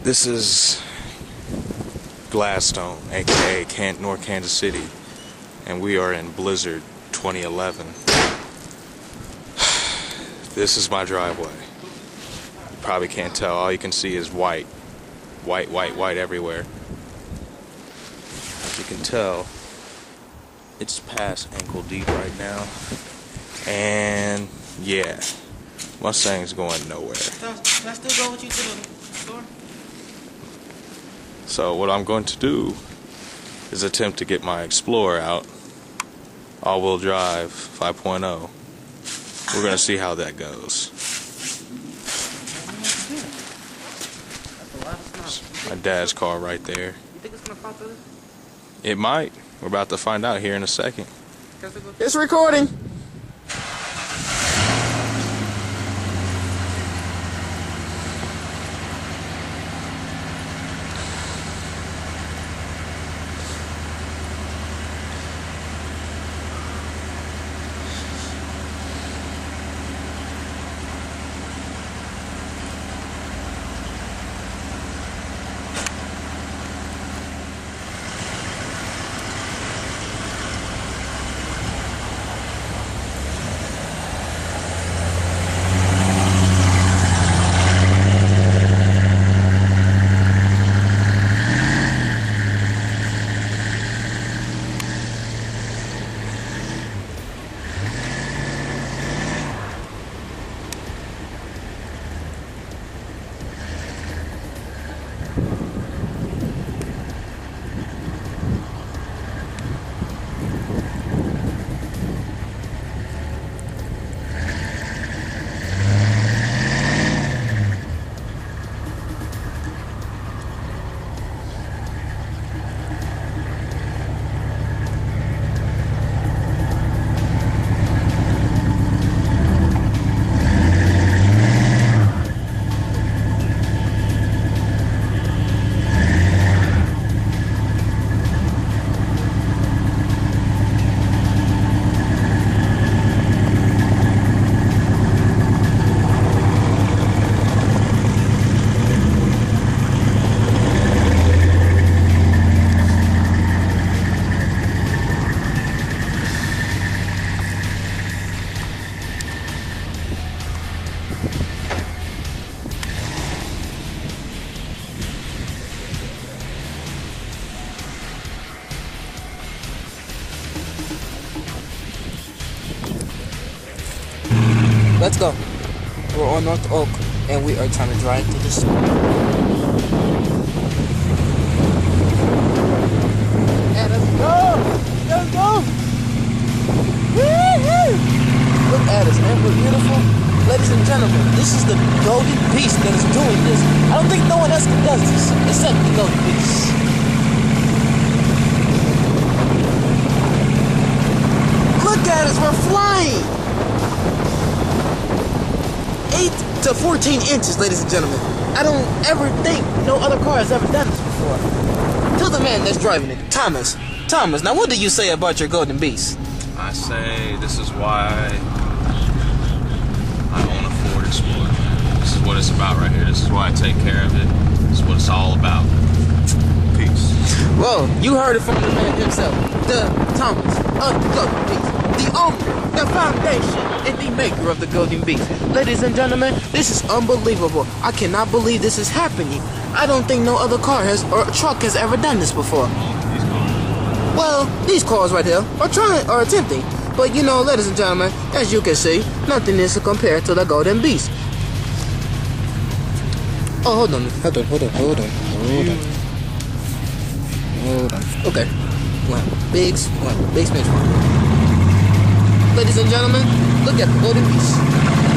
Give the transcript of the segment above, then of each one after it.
This is Gladstone, aka North Kansas City, and we are in Blizzard 2011. This is my driveway. You probably can't tell. All you can see is white. White, white, white everywhere. As you can tell, it's past ankle deep right now. And yeah, Mustang's going nowhere. Can I still go with you to the store? So what I'm going to do is attempt to get my Explorer out, all-wheel drive 5.0. We're going to see how that goes. My dad's car right there. You think it's gonna fall through this? It might. We're about to find out here in a second. It's recording. Let's go. We're on North Oak, and we are trying to drive to the store. And let's go! Let's go! Woo-hoo! Look at us, man. We're beautiful. Ladies and gentlemen, this is the Golden Beast that is doing this. I don't think no one else does this, except the Golden Beast. Look at us, we're flying! 8 to 14 inches, ladies and gentlemen. I don't ever think no other car has ever done this before. Tell the man that's driving it, Thomas. Thomas, now what do you say about your Golden Beast? I say this is why I own a Ford Explorer. This is what it's about right here. This is why I take care of it. This is what it's all about. Peace. Well, you heard it from the man himself, the Thomas of the Golden Beast, the owner, the foundation, and the maker of the Golden Beast. Ladies and gentlemen, this is unbelievable. I cannot believe this is happening. I don't think no other car has or truck has ever done this before. Well, these cars right here are trying or attempting. But you know, ladies and gentlemen, as you can see, nothing is compared to the Golden Beast. Oh, hold on. Okay. One big spin. Ladies and gentlemen, look at the Golden Beast.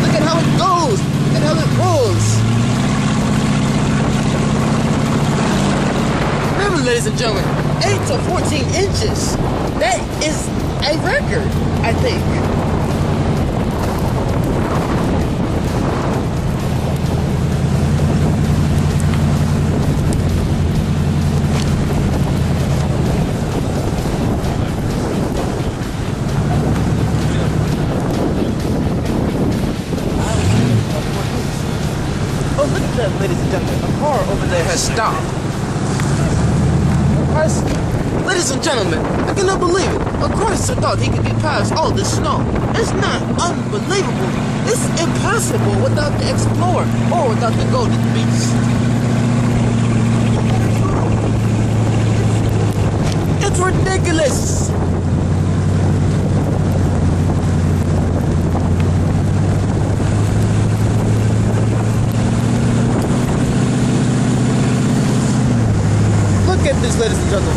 Look at how it goes. Look at how it rolls. Remember, ladies and gentlemen, 8 to 14 inches. That is a record, I think. Oh, look at that, ladies and gentlemen? A car over there has stopped. Ladies and gentlemen, I cannot believe it. Of course I thought he could get past all this snow. It's not unbelievable. It's impossible without the Explorer or without the Golden Beast. It's ridiculous. Look at this, ladies and gentlemen.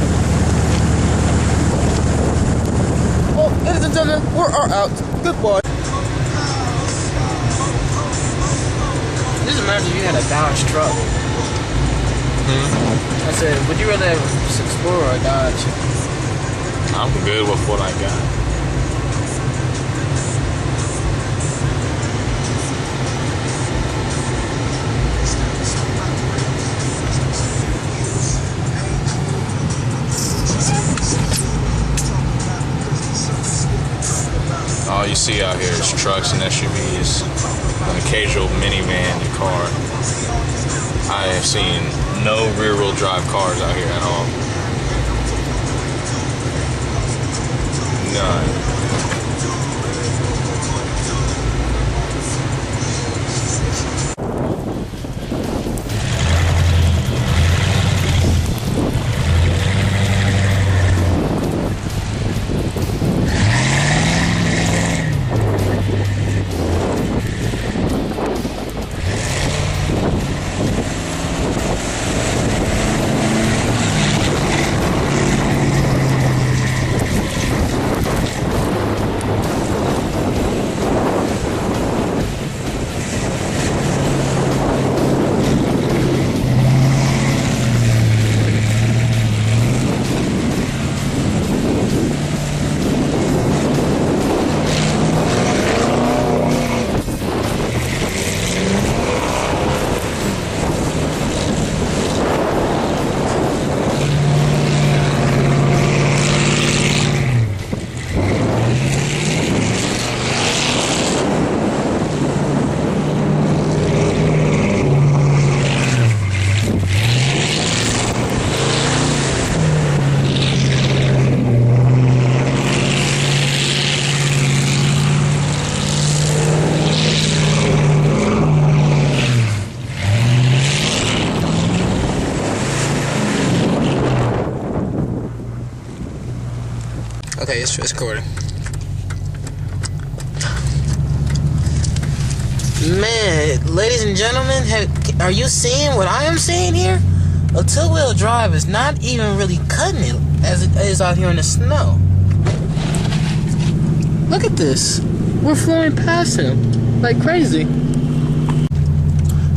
Oh, ladies and gentlemen, we are out. Goodbye. Just imagine if you had a Dodge truck. I said, would you rather have an Explorer or a Dodge? I'm good with what I got. All you see out here is trucks and SUVs, an occasional minivan and car. I have seen no rear-wheel drive cars out here at all. None. Okay, it's recording. Man, ladies and gentlemen, are you seeing what I am seeing here? A two-wheel drive is not even really cutting it as it is out here in the snow. Look at this. We're flying past him like crazy.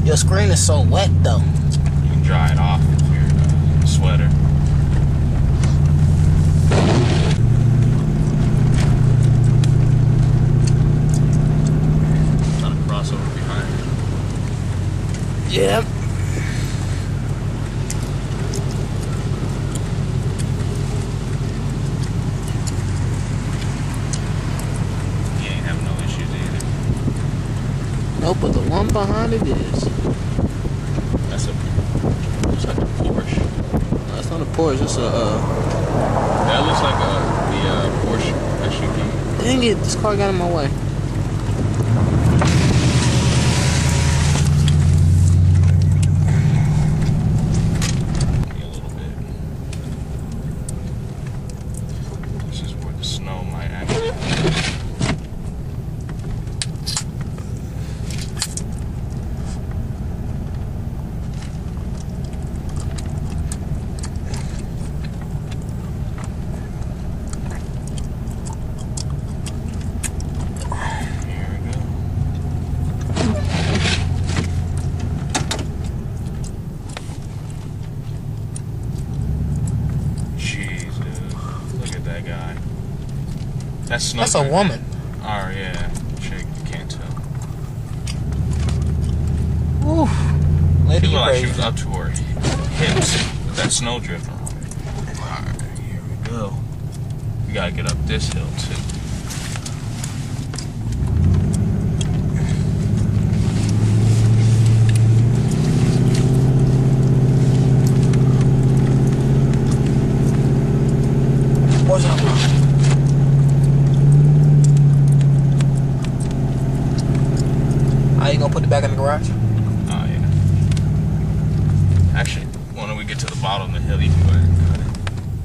Your screen is so wet though. You can dry it off with your sweater. Yep. You ain't having no issues either. Nope, but the one behind it is. That's looks like a Porsche. No, it's not a Porsche, it's a That looks like the Porsche SUV. Dang it, this car got in my way. That's a woman. Oh, yeah. Chick, you can't tell. Oof. Lady, she looked like she was up to her hips with that snow drifting on her. Alright, here we go. We gotta get up this hill, too. the back in the garage? Oh, yeah. Actually, when we get to the bottom of the hill, you can go ahead and